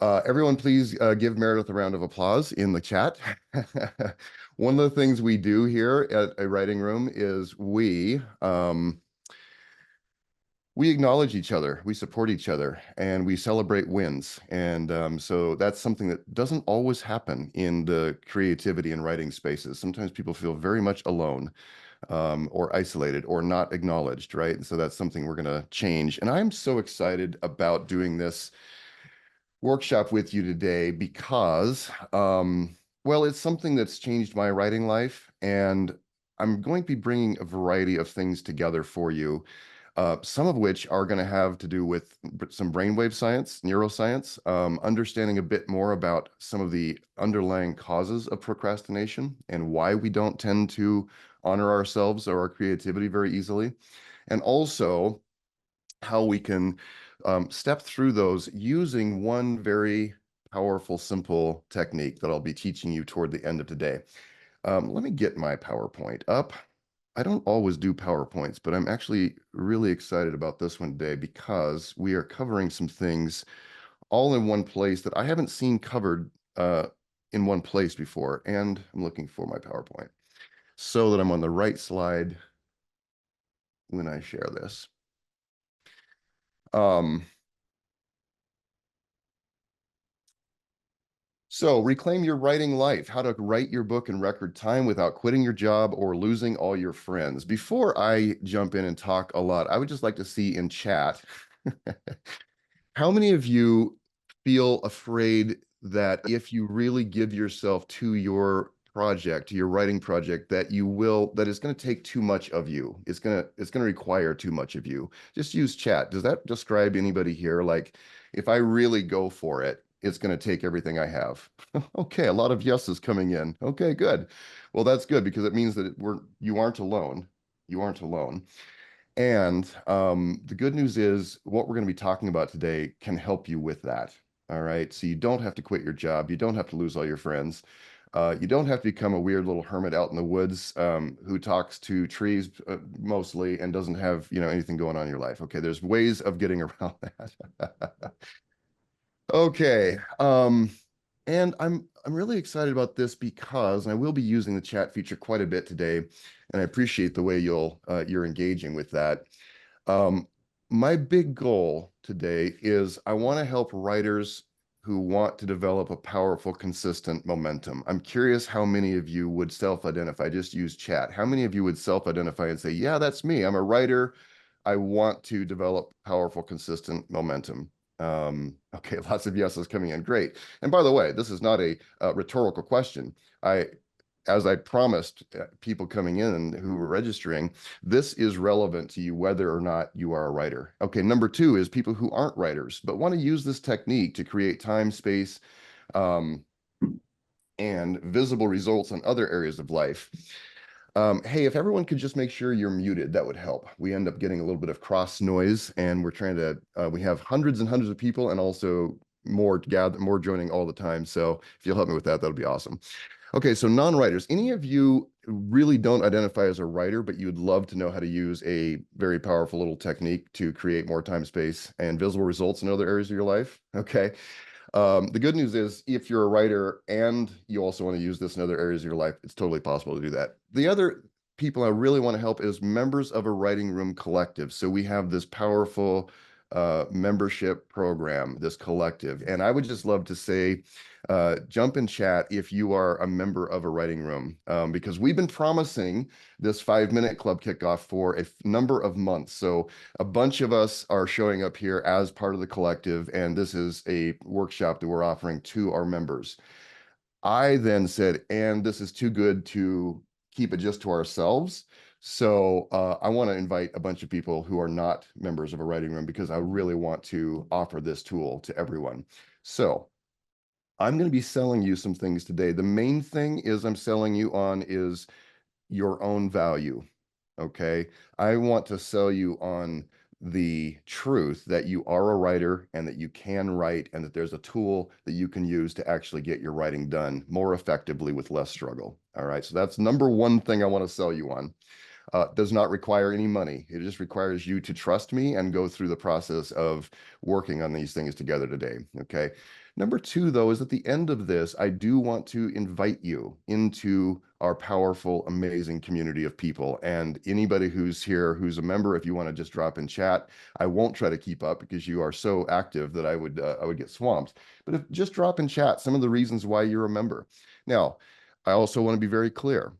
Everyone, please give Meredith a round of applause in the chat. One of the things we do here at a writing room is we acknowledge each other, we support each other, and we celebrate wins. And so that's something that doesn't always happen in the creativity and writing spaces. Sometimes people feel very much alone, or isolated or not acknowledged, right? And so that's something we're going to change. And I'm so excited about doing this workshop with you today because, well, it's something that's changed my writing life, and I'm going to be bringing a variety of things together for you, some of which are going to have to do with some brainwave science, neuroscience, understanding a bit more about some of the underlying causes of procrastination and why we don't tend to honor ourselves or our creativity very easily, and also how we can step through those using one very powerful, simple technique that I'll be teaching you toward the end of today. Let me get my PowerPoint up. I don't always do PowerPoints, but I'm actually really excited about this one today because we are covering some things all in one place that I haven't seen covered in one place before. And I'm looking for my PowerPoint so that I'm on the right slide when I share this. Um, So, reclaim your writing life, how to write your book in record time without quitting your job or losing all your friends. Before I jump in and talk a lot, I would just like to see in chat how many of you feel afraid that if you really give yourself to your project, to your writing project, that it's going to take too much of you. It's going to require too much of you. Just use chat. Does that describe anybody here? Like, if I really go for it, it's going to take everything I have. Okay, a lot of yeses coming in. Okay, good. Well, that's good because it means that you aren't alone. You aren't alone. And the good news is what we're going to be talking about today can help you with that. All right. So you don't have to quit your job. You don't have to lose all your friends. You don't have to become a weird little hermit out in the woods who talks to trees mostly and doesn't have, anything going on in your life. Okay. There's ways of getting around that. Okay. And I'm really excited about this because I will be using the chat feature quite a bit today, and I appreciate the way you're engaging with that. Um, my big goal today is I want to help writers who want to develop a powerful, consistent momentum. I'm curious how many of you would self-identify, just use chat. How many of you would self-identify and say, yeah, that's me. I'm a writer. I want to develop powerful, consistent momentum. Okay, lots of yeses coming in. Great. And by the way, this is not a rhetorical question. As I promised people coming in who were registering, this is relevant to you whether or not you are a writer. Okay, number two is people who aren't writers but want to use this technique to create time, space, um, and visible results in other areas of life. Hey, if everyone could just make sure you're muted, that would help. We end up getting a little bit of cross noise, and we're trying to. We have hundreds and hundreds of people, and also more joining all the time. So if you'll help me with that, that'll be awesome. Okay, so non-writers, any of you really don't identify as a writer, but you'd love to know how to use a very powerful little technique to create more time, space, and visible results in other areas of your life? Okay. The good news is if you're a writer and you also want to use this in other areas of your life, it's totally possible to do that. The other people I really want to help is members of a writing room collective. So we have this powerful membership program, this collective. And I would just love to say, jump in chat if you are a member of a writing room, because we've been promising this 5-minute club kickoff for a number of months. So a bunch of us are showing up here as part of the collective, and this is a workshop that we're offering to our members. I then said, and this is too good to keep it just to ourselves. So I want to invite a bunch of people who are not members of a writing room because I really want to offer this tool to everyone. So I'm going to be selling you some things today. The main thing is I'm selling you on is your own value. Okay. I want to sell you on the truth that you are a writer and that you can write and that there's a tool that you can use to actually get your writing done more effectively with less struggle. All right. So that's number one thing I want to sell you on. Does not require any money. It just requires you to trust me and go through the process of working on these things together today. Okay. Number two, though, is at the end of this, I do want to invite you into our powerful, amazing community of people. And anybody who's here, who's a member, if you want to just drop in chat, I won't try to keep up because you are so active that I would get swamped. But if just drop in chat some of the reasons why you're a member. Now, I also want to be very clear.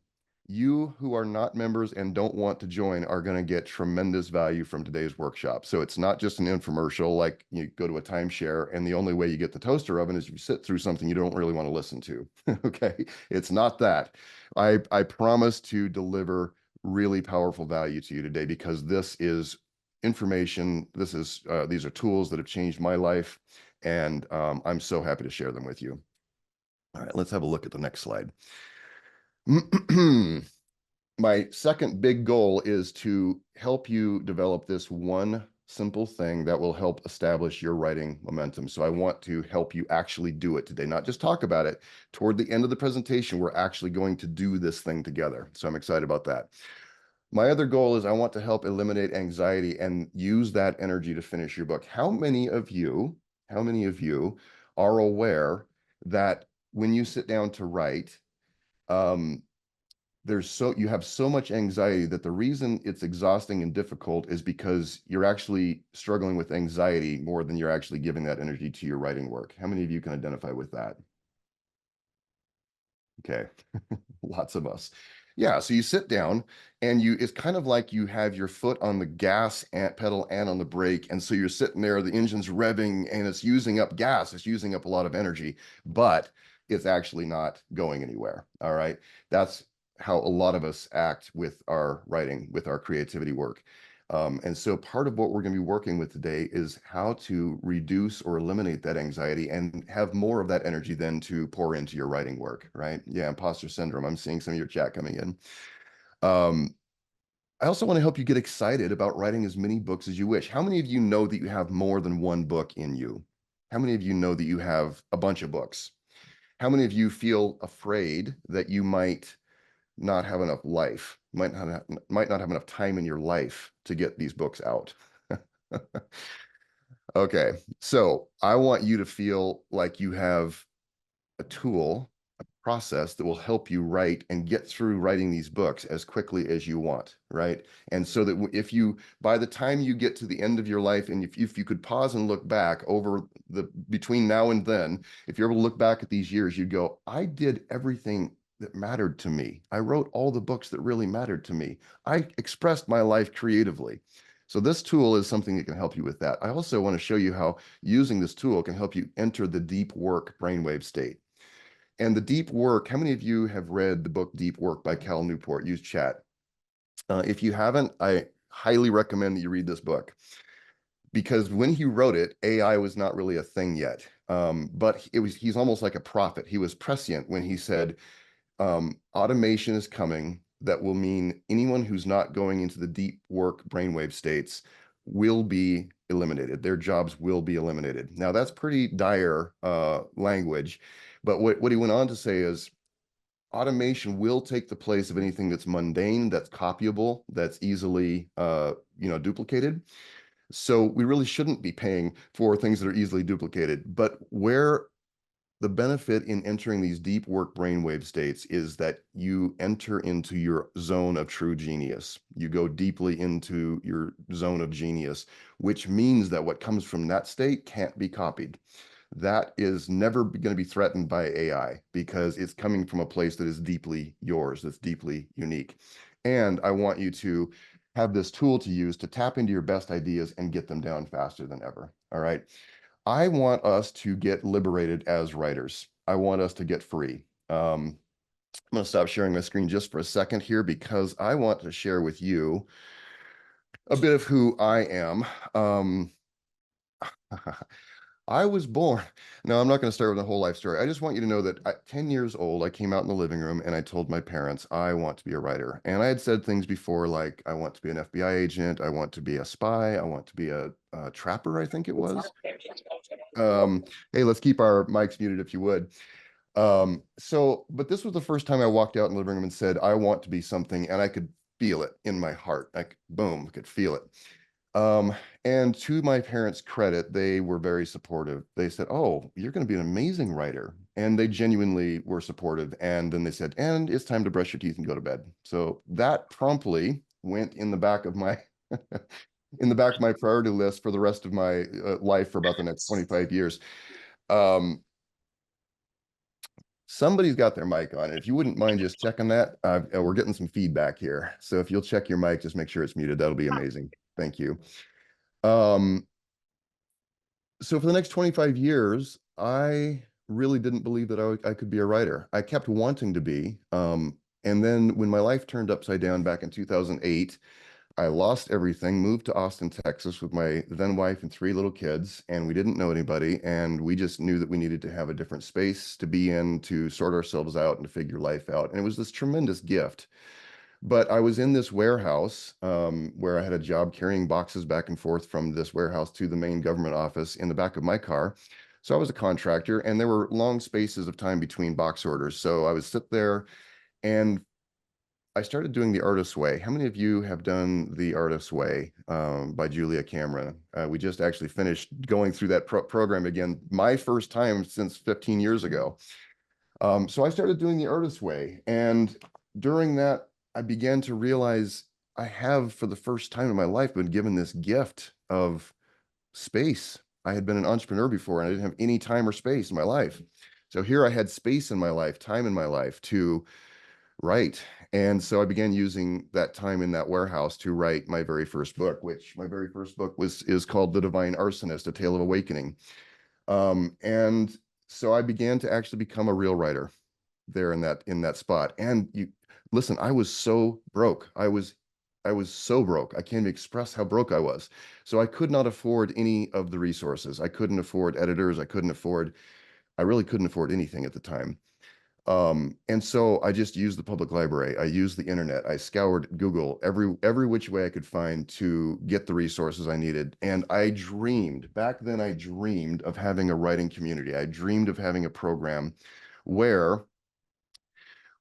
You who are not members and don't want to join are going to get tremendous value from today's workshop. So it's not just an infomercial like you go to a timeshare and the only way you get the toaster oven is you sit through something you don't really want to listen to. Okay. It's not that. I promise to deliver really powerful value to you today because this is information. These are tools that have changed my life. And I'm so happy to share them with you. All right, let's have a look at the next slide. My second big goal is to help you develop this one simple thing that will help establish your writing momentum. So I want to help you actually do it today, not just talk about it. Toward the end of the presentation, we're actually going to do this thing together. So I'm excited about that. My other goal is I want to help eliminate anxiety and use that energy to finish your book. How many of you are aware that when you sit down to write, um, you have so much anxiety that the reason it's exhausting and difficult is because you're actually struggling with anxiety more than you're actually giving that energy to your writing work. How many of you can identify with that? Okay. Lots of us. Yeah, so you sit down and it's kind of like you have your foot on the gas pedal and on the brake. And so you're sitting there, the engine's revving and it's using up gas, it's using up a lot of energy, but it's actually not going anywhere. All right. That's how a lot of us act with our writing, with our creativity work. And so part of what we're going to be working with today is how to reduce or eliminate that anxiety and have more of that energy then to pour into your writing work, right? Yeah, imposter syndrome. I'm seeing some of your chat coming in. Um, I also want to help you get excited about writing as many books as you wish. How many of you know that you have more than one book in you? How many of you know that you have a bunch of books? How many of you feel afraid that you might not have enough life, might not have enough time in your life to get these books out? Okay, so I want you to feel like you have a tool, a process that will help you write and get through writing these books as quickly as you want, right? And so that if you, by the time you get to the end of your life, and if you could pause and look back over between now and then, if you're able to look back at these years, you'd go, I did everything that mattered to me. I wrote all the books that really mattered to me. I expressed my life creatively. So this tool is something that can help you with that. I also want to show you how using this tool can help you enter the deep work brainwave state. And the deep work, how many of you have read the book Deep Work by Cal Newport? Use chat. If you haven't, I highly recommend that you read this book because when he wrote it, AI was not really a thing yet. But he's almost like a prophet. He was prescient when he said, automation is coming that will mean anyone who's not going into the deep work brainwave states will be eliminated. Their jobs will be eliminated. Now, that's pretty dire language, but what he went on to say is automation will take the place of anything that's mundane, that's copyable, that's easily duplicated. So we really shouldn't be paying for things that are easily duplicated. But where the benefit in entering these deep work brainwave states is that you enter into your zone of true genius. You go deeply into your zone of genius, which means that what comes from that state can't be copied. That is never going to be threatened by AI because it's coming from a place that is deeply yours, that's deeply unique. And I want you to have this tool to use to tap into your best ideas and get them down faster than ever. All right. I want us to get liberated as writers. I want us to get free. I'm going to stop sharing my screen just for a second here because I want to share with you a bit of who I am. I was born. No, I'm not going to start with a whole life story. I just want you to know that at 10 years old, I came out in the living room and I told my parents, I want to be a writer. And I had said things before like, I want to be an FBI agent. I want to be a spy. I want to be a trapper, I think it was. Hey, let's keep our mics muted if you would. But this was the first time I walked out in the living room and said, I want to be something. And I could feel it in my heart. Like, boom, I could feel it. Um, and to my parents' credit, they were very supportive. They said, "Oh, you're going to be an amazing writer." And they genuinely were supportive. And then they said, "And it's time to brush your teeth and go to bed." So that promptly went in the back of my in the back of my priority list for the rest of my life for about the next 25 years. Um, Somebody's got their mic on. If you wouldn't mind just checking that, we're getting some feedback here. So if you'll check your mic, just make sure it's muted. That'll be amazing. Thank you. Um, so for the next 25 years, I really didn't believe that I could be a writer. I kept wanting to be. And then when my life turned upside down back in 2008, I lost everything, moved to Austin, Texas with my then wife and three little kids, and we didn't know anybody. And we just knew that we needed to have a different space to be in, to sort ourselves out and to figure life out. And it was this tremendous gift. But I was in this warehouse where I had a job carrying boxes back and forth from this warehouse to the main government office in the back of my car. So I was a contractor, and there were long spaces of time between box orders. So I would sit there and I started doing The Artist's Way. How many of you have done The Artist's Way by Julia Cameron? We just actually finished going through that program again, my first time since 15 years ago. So I started doing The Artist's Way. And during that, I began to realize I have, for the first time in my life, been given this gift of space. I had been an entrepreneur before and I didn't have any time or space in my life. So here I had space in my life, time in my life to write. And so I began using that time in that warehouse to write my very first book, which my very first book is called The Divine Arsonist, A Tale of Awakening. And so I began to actually become a real writer there in that spot. And you listen, I was so broke. I was so broke. I can't even express how broke I was. So I could not afford any of the resources. I couldn't afford editors. I really couldn't afford anything at the time. And so I just used the public library. I used the internet. I scoured Google every which way I could find to get the resources I needed. And back then I dreamed of having a writing community. I dreamed of having a program where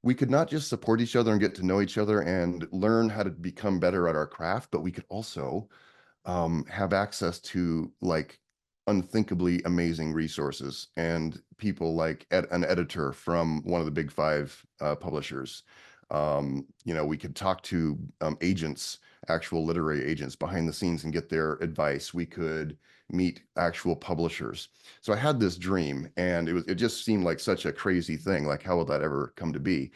we could not just support each other and get to know each other and learn how to become better at our craft, but we could also have access to like unthinkably amazing resources and people like an editor from one of the big five publishers. We could talk to agents, actual literary agents behind the scenes and get their advice. We could meet actual publishers. So I had this dream and it just seemed like such a crazy thing. Like, how will that ever come to be?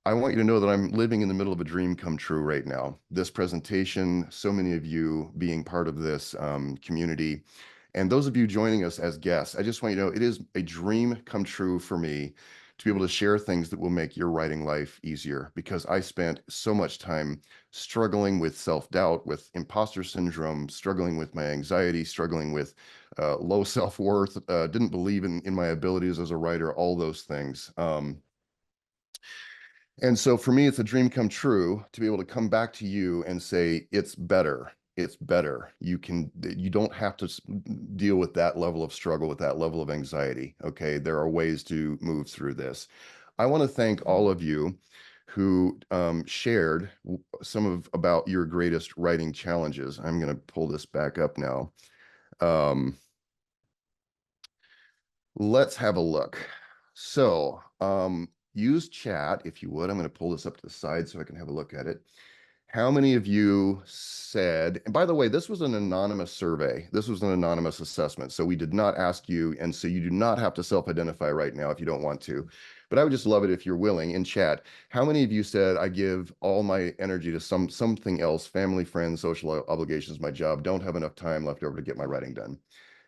I want you to know that I'm living in the middle of a dream come true right now. This presentation, so many of you being part of this community, and those of you joining us as guests, I just want you to know it is a dream come true for me to be able to share things that will make your writing life easier because I spent so much time struggling with self-doubt, with imposter syndrome, struggling with my anxiety, struggling with low self-worth, didn't believe in my abilities as a writer, all those things. And so for me, it's a dream come true to be able to come back to you and say, it's better. It's better. You don't have to deal with that level of struggle, with that level of anxiety. Okay. There are ways to move through this. I want to thank all of you who shared some of about your greatest writing challenges. I'm going to pull this back up now. Um, Let's have a look. So, use chat if you would. I'm going to pull this up to the side so I can have a look at it. How many of you said, and by the way, this was an anonymous survey. This was an anonymous assessment. So we did not ask you, and so you do not have to self-identify right now if you don't want to. But I would just love it if you're willing in chat. How many of you said, I give all my energy to something else, family, friends, social obligations, my job, don't have enough time left over to get my writing done?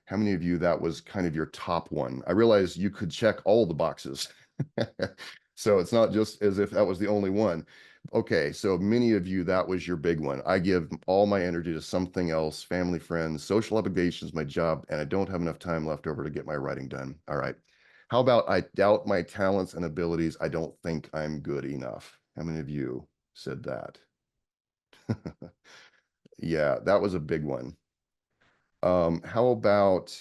How many of you that was kind of your top one? I realize you could check all the boxes. So it's not just as if that was the only one. Okay, so many of you, that was your big one. I give all my energy to something else, family, friends, social obligations, my job, and I don't have enough time left over to get my writing done. All right. How about I doubt my talents and abilities? I don't think I'm good enough. How many of you said that? Yeah, that was a big one. How about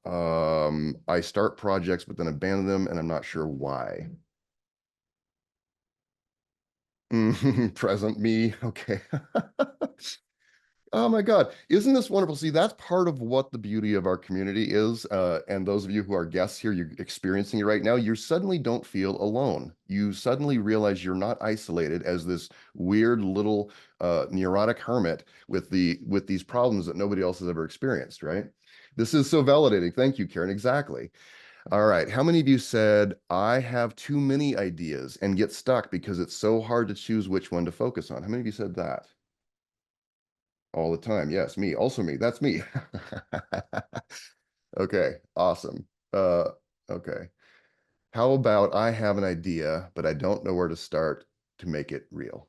I start projects but then abandon them and I'm not sure why. Present me. Okay. Oh my God. Isn't this wonderful? See, that's part of what the beauty of our community is. And those of you who are guests here, you're experiencing it right now. You suddenly don't feel alone. You suddenly realize you're not isolated as this weird little neurotic hermit with these problems that nobody else has ever experienced, right? This is so validating. Thank you, Karen. Exactly. All right. How many of you said, I have too many ideas and get stuck because it's so hard to choose which one to focus on? How many of you said that? All the time. Yes, me. Also me. That's me. Okay, awesome. Uh, okay. How about I have an idea, but I don't know where to start to make it real?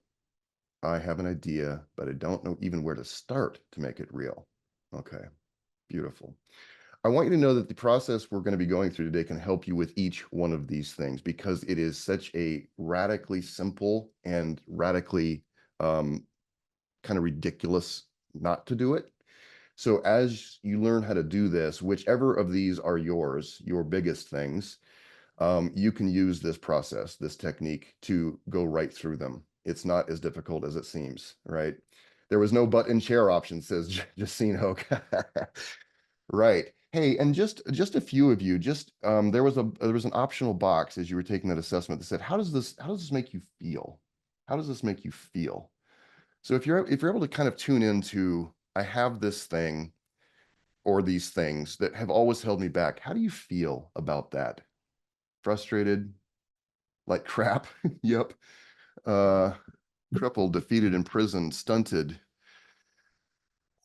I have an idea, but I don't know even where to start to make it real. Okay, beautiful. I want you to know that the process we're going to be going through today can help you with each one of these things because it is such a radically simple and radically kind of ridiculous not to do it. So as you learn how to do this, whichever of these are yours, your biggest things, you can use this process, this technique to go right through them. It's not as difficult as it seems, right? There was no but in chair option, says Justine Hoke. Right. Hey, and just a few of you, just there was an optional box as you were taking that assessment that said, how does this make you feel? How does this make you feel? So if you're able to kind of tune into, I have this thing or these things that have always held me back. How do you feel about that? Frustrated, like crap? Yep. Uh, Crippled, defeated, imprisoned, stunted.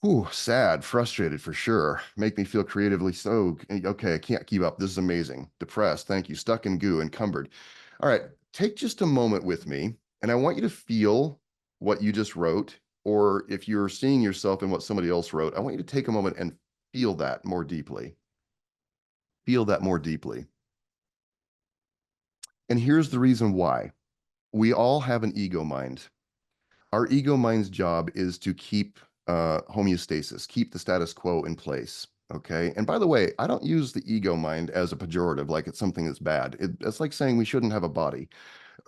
Ooh, sad, frustrated for sure. Make me feel creatively so. Okay, I can't keep up. This is amazing. Depressed, thank you. Stuck in goo, encumbered. All right, take just a moment with me, and I want you to feel what you just wrote, or if you're seeing yourself in what somebody else wrote, I want you to take a moment and feel that more deeply. Feel that more deeply. And here's the reason why. We all have an ego mind. Our ego mind's job is to keep homeostasis, keep the status quo in place. Okay. And by the way, I don't use the ego mind as a pejorative, like it's something that's bad. It's like saying we shouldn't have a body,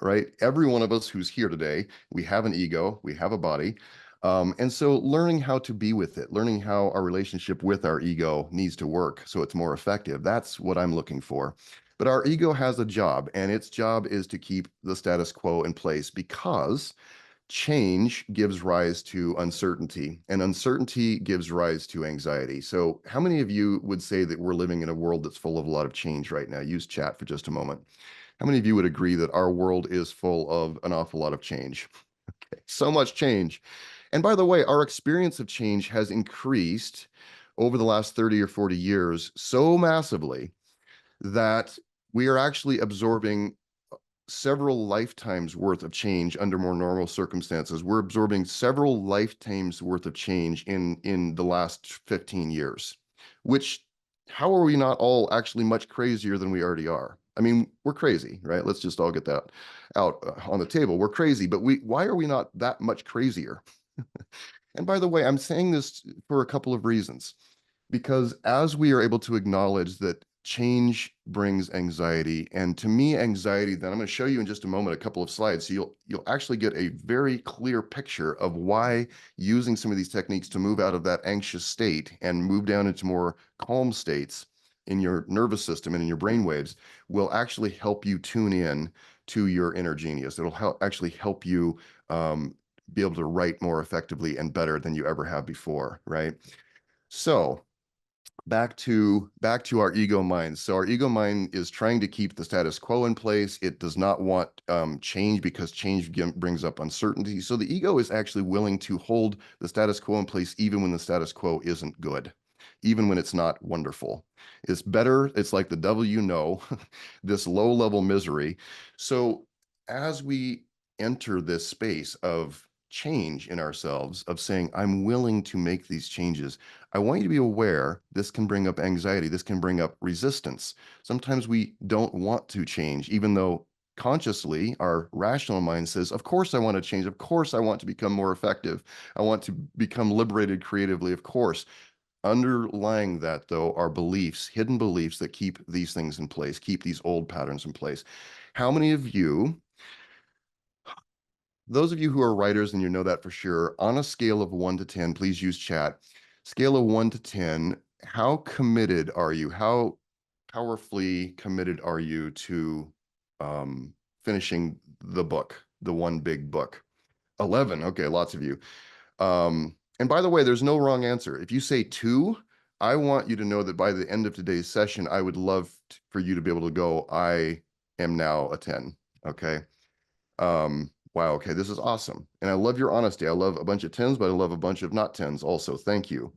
right? Every one of us who's here today, we have an ego, we have a body. And so learning how to be with it, learning how our relationship with our ego needs to work so it's more effective. That's what I'm looking for. But our ego has a job, and its job is to keep the status quo in place because change gives rise to uncertainty, and uncertainty gives rise to anxiety. So, how many of you would say that we're living in a world that's full of a lot of change right now? Use chat for just a moment. How many of you would agree that our world is full of an awful lot of change? So much change. And by the way, our experience of change has increased over the last 30 or 40 years so massively that we are actually absorbing several lifetimes worth of change under more normal circumstances. We're absorbing several lifetimes worth of change in the last 15 years, which how are we not all actually much crazier than we already are? I mean, we're crazy, right? Let's just all get that out on the table. We're crazy, but why are we not that much crazier? And by the way, I'm saying this for a couple of reasons. Because as we are able to acknowledge that change brings anxiety, and to me, anxiety, then I'm going to show you in just a moment a couple of slides, so you'll actually get a very clear picture of why using some of these techniques to move out of that anxious state and move down into more calm states in your nervous system and in your brain waves will actually help you tune in to your inner genius. It'll actually help you be able to write more effectively and better than you ever have before, right? So back to our ego mind. So our ego mind is trying to keep the status quo in place. It does not want change because change brings up uncertainty. So the ego is actually willing to hold the status quo in place even when the status quo isn't good, even when it's not wonderful. It's better. It's like the devil you know, this low level misery. So as we enter this space of change in ourselves, of saying, I'm willing to make these changes, I want you to be aware this can bring up anxiety. This can bring up resistance. Sometimes we don't want to change, even though consciously our rational mind says, of course I want to change. Of course I want to become more effective. I want to become liberated creatively. Of course. Underlying that, though, are beliefs, hidden beliefs that keep these things in place, keep these old patterns in place. How many of you those of you who are writers and you know that for sure, on a scale of 1 to 10, please use chat. Scale of 1 to 10, how committed are you? How powerfully committed are you to finishing the book, the one big book? 11. Okay, lots of you. And by the way, there's no wrong answer. If you say 2, I want you to know that by the end of today's session, I would love for you to be able to go, I am now a 10. Okay. Wow, okay, this is awesome. And I love your honesty. I love a bunch of 10s, but I love a bunch of not 10s also. Thank you.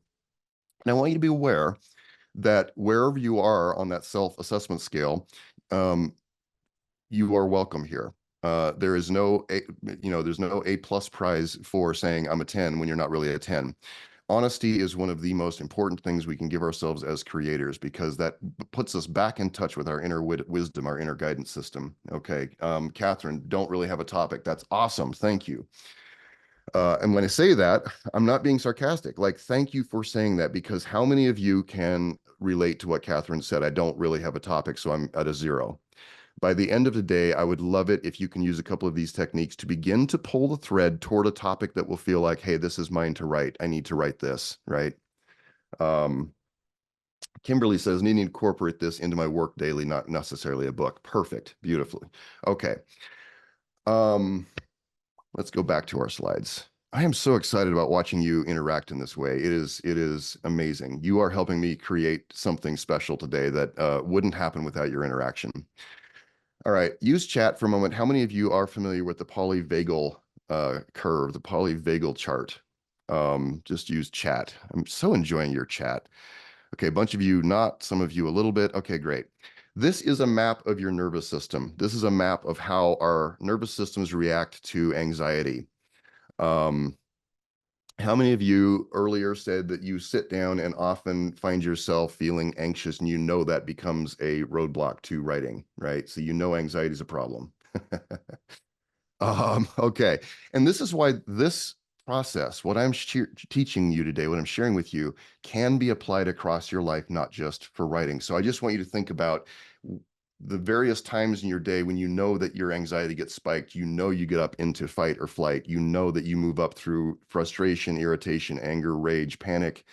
And I want you to be aware that wherever you are on that self-assessment scale, um, you are welcome here. There is no there's no A plus prize for saying I'm a 10 when you're not really a 10. Honesty is one of the most important things we can give ourselves as creators because that puts us back in touch with our inner wisdom, our inner guidance system. Okay. Catherine, don't really have a topic. That's awesome. Thank you. And when I say that, I'm not being sarcastic. Like, thank you for saying that because how many of you can relate to what Catherine said? I don't really have a topic, so I'm at a 0. By the end of the day, I would love it if you can use a couple of these techniques to begin to pull the thread toward a topic that will feel like, hey, this is mine to write. I need to write this, right? Um, Kimberly says, needing to incorporate this into my work daily, not necessarily a book. Perfect. Beautifully. Okay. Um, let's go back to our slides. I am so excited about watching you interact in this way. It is amazing. You are helping me create something special today that wouldn't happen without your interaction. All right, use chat for a moment. How many of you are familiar with the polyvagal curve, the polyvagal chart? Just use chat. I'm so enjoying your chat. Okay, a bunch of you not, some of you a little bit. Okay, great. This is a map of your nervous system. This is a map of how our nervous systems react to anxiety. Um, how many of you earlier said that you sit down and often find yourself feeling anxious and you know that becomes a roadblock to writing, right? So you know anxiety is a problem. Okay. And this is why this process, what I'm teaching you today, what I'm sharing with you, can be applied across your life, not just for writing. So I just want you to think about the various times in your day when you know that your anxiety gets spiked, you know you get up into fight or flight, you know that you move up through frustration, irritation, anger, rage, panic.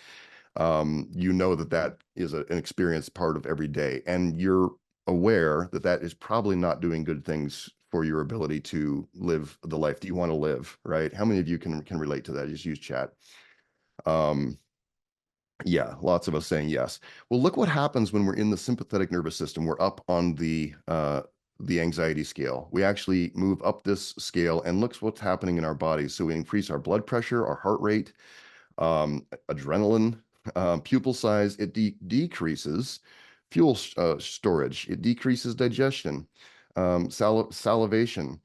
You know that that is an experience part of every day, and you're aware that that is probably not doing good things for your ability to live the life that you want to live, right? How many of you can relate to that? Just use chat. Um, yeah, lots of us saying yes. Well, look what happens when we're in the sympathetic nervous system. We're up on the anxiety scale. We actually move up this scale and looks what's happening in our bodies. So we increase our blood pressure, our heart rate, adrenaline, pupil size. It decreases fuel storage. It decreases digestion, salivation,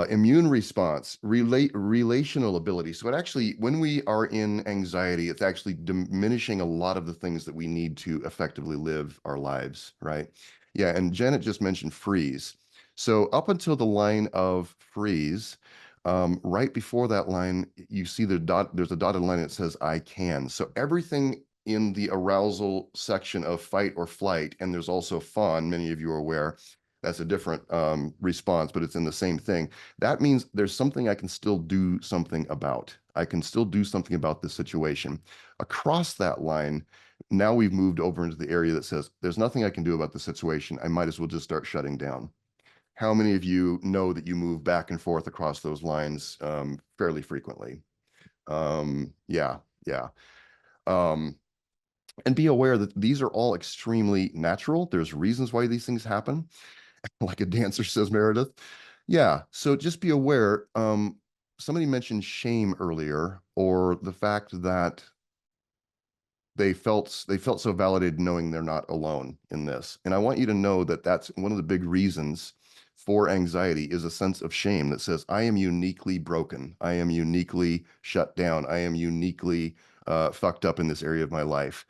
immune response, relational ability. So it actually, when we are in anxiety, it's actually diminishing a lot of the things that we need to effectively live our lives, right? Yeah, and Janet just mentioned freeze. So up until the line of freeze, right before that line, you see there's a dotted line that says I can. So everything in the arousal section of fight or flight, and there's also fawn, many of you are aware, that's a different response, but it's in the same thing. That means there's something I can still do something about. I can still do something about this situation. Across that line, now we've moved over into the area that says there's nothing I can do about the situation. I might as well just start shutting down. How many of you know that you move back and forth across those lines fairly frequently? Yeah, yeah. Um, and be aware that these are all extremely natural. There's reasons why these things happen. Like a dancer, says Meredith. Yeah, so just be aware. Somebody mentioned shame earlier, or the fact that they felt so validated knowing they're not alone in this. And I want you to know that that's one of the big reasons for anxiety is a sense of shame that says, I am uniquely broken. I am uniquely shut down. I am uniquely fucked up in this area of my life.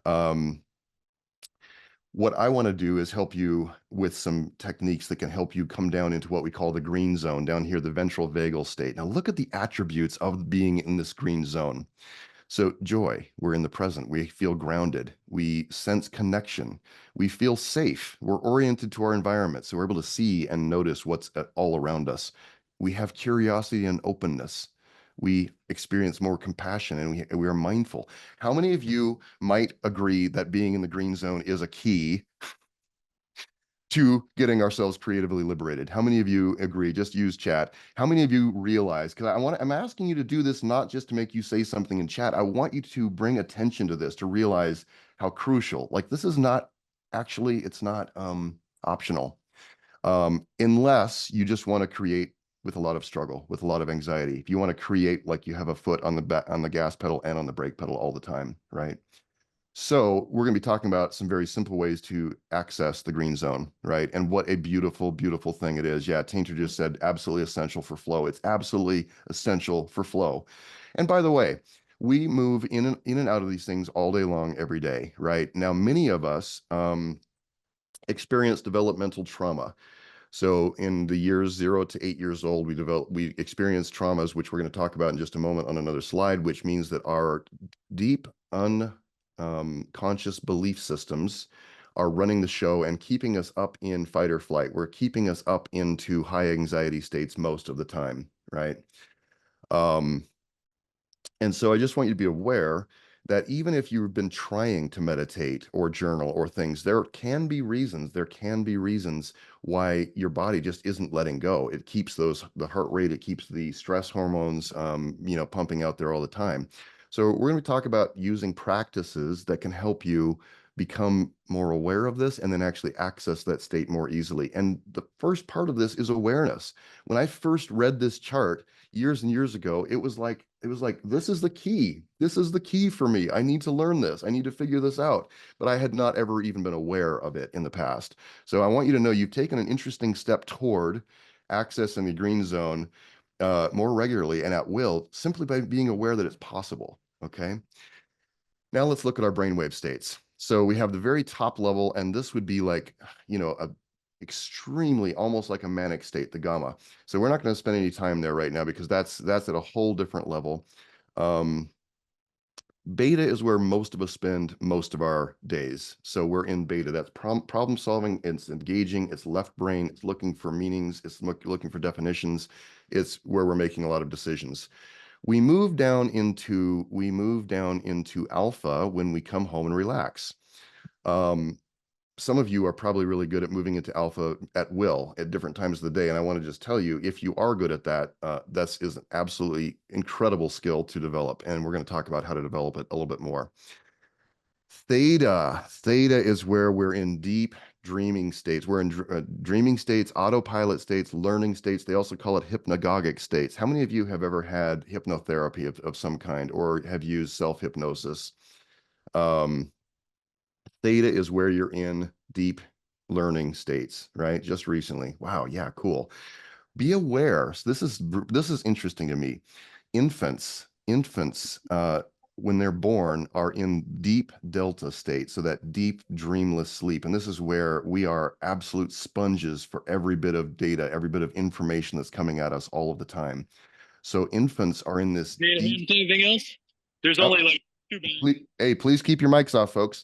Um, what I want to do is help you with some techniques that can help you come down into what we call the green zone down here, the ventral vagal state. Now look at the attributes of being in this green zone. So joy, we're in the present. We feel grounded. We sense connection. We feel safe. We're oriented to our environment. So we're able to see and notice what's all around us. We have curiosity and openness. We experience more compassion, and we are mindful. How many of you might agree that being in the green zone is a key to getting ourselves creatively liberated? How many of you agree? Just use chat. How many of you realize? Because I'm asking you to do this not just to make you say something in chat. I want you to bring attention to this, to realize how crucial. Like this is not actually, it's not optional. Unless you just want to create with a lot of struggle, with a lot of anxiety. If you want to create like you have a foot on the gas pedal and on the brake pedal all the time, right? So we're going to be talking about some very simple ways to access the green zone, right? And what a beautiful, beautiful thing it is. Yeah, Tainter just said absolutely essential for flow. It's absolutely essential for flow. And by the way, we move in and out of these things all day long, every day, right? Now, many of us experience developmental trauma. So in the years 0 to 8 years old, we experience traumas, which we're going to talk about in just a moment on another slide, which means that our deep unconscious belief systems are running the show and keeping us up in fight or flight. We're keeping us up into high anxiety states most of the time, right? Um, and so I just want you to be aware that even if you've been trying to meditate or journal or things, there can be reasons why your body just isn't letting go. It keeps the heart rate, it keeps the stress hormones, pumping out there all the time. So we're going to talk about using practices that can help you become more aware of this and then actually access that state more easily. And the first part of this is awareness. When I first read this chart, years and years ago, it was like this is the key. This is the key for me. I need to learn this. I need to figure this out. But I had not ever even been aware of it in the past. So I want you to know you've taken an interesting step toward accessing the green zone more regularly and at will, simply by being aware that it's possible. Okay. Now let's look at our brainwave states. So we have the very top level, and this would be like, a extremely almost like a manic state, the gamma. So we're not going to spend any time there right now because that's at a whole different level. Um, Beta is where most of us spend most of our days. So we're in beta. That's problem solving. It's engaging. It's left brain. It's looking for meanings. It's looking for definitions. It's where we're making a lot of decisions. We move down into alpha when we come home and relax. Um, some of you are probably really good at moving into alpha at will at different times of the day. And I want to just tell you, if you are good at that, that is an absolutely incredible skill to develop. And we're going to talk about how to develop it a little bit more. Theta is where we're in deep dreaming states. We're in dreaming states, autopilot states, learning states. They also call it hypnagogic states. How many of you have ever had hypnotherapy of some kind or have used self-hypnosis? Um, Theta is where you're in deep learning states, right? Just recently. Wow, yeah, cool. Be aware. So this is interesting to me. Infants, when they're born, are in deep delta state, so that deep dreamless sleep. And this is where we are absolute sponges for every bit of data, every bit of information that's coming at us all of the time. So infants are in this deep. Anything else? There's Oh, only like two bands. please keep your mics off, folks.